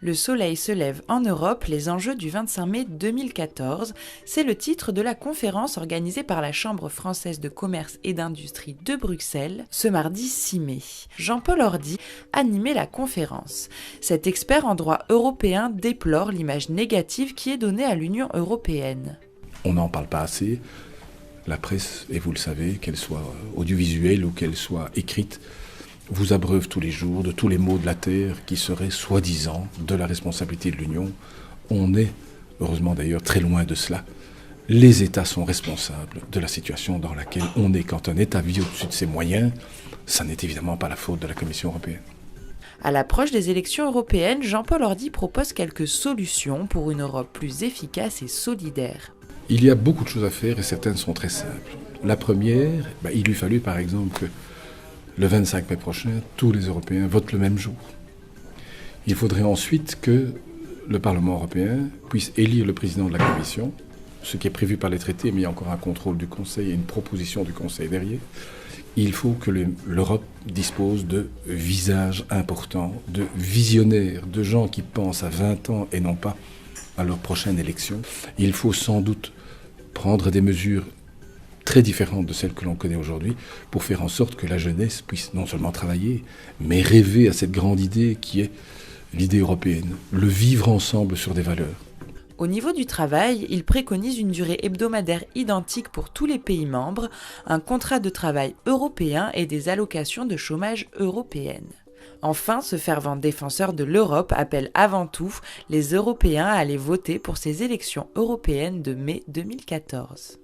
Le soleil se lève en Europe, les enjeux du 25 mai 2014, c'est le titre de la conférence organisée par la Chambre française de commerce et d'industrie de Bruxelles ce mardi 6 mai. Jean-Paul Ordi animait la conférence. Cet expert en droit européen déplore l'image négative qui est donnée à l'Union européenne. On n'en parle pas assez. La presse, et vous le savez, qu'elle soit audiovisuelle ou qu'elle soit écrite, vous abreuve tous les jours de tous les maux de la terre qui seraient soi-disant de la responsabilité de l'Union. On est, heureusement d'ailleurs, très loin de cela. Les États sont responsables de la situation dans laquelle on est. Quand un État vit au-dessus de ses moyens, ça n'est évidemment pas la faute de la Commission européenne. À l'approche des élections européennes, Jean-Paul Ordi propose quelques solutions pour une Europe plus efficace et solidaire. Il y a beaucoup de choses à faire et certaines sont très simples. La première, il lui fallut par exemple que le 25 mai prochain, tous les Européens votent le même jour. Il faudrait ensuite que le Parlement européen puisse élire le président de la Commission, ce qui est prévu par les traités, mais il y a encore un contrôle du Conseil et une proposition du Conseil derrière. Il faut que l'Europe dispose de visages importants, de visionnaires, de gens qui pensent à 20 ans et non pas à leur prochaine élection. Il faut sans doute prendre des mesures très différentes de celles que l'on connaît aujourd'hui, pour faire en sorte que la jeunesse puisse non seulement travailler, mais rêver à cette grande idée qui est l'idée européenne, le vivre ensemble sur des valeurs. Au niveau du travail, il préconise une durée hebdomadaire identique pour tous les pays membres, un contrat de travail européen et des allocations de chômage européennes. Enfin, ce fervent défenseur de l'Europe appelle avant tout les Européens à aller voter pour ces élections européennes de mai 2014.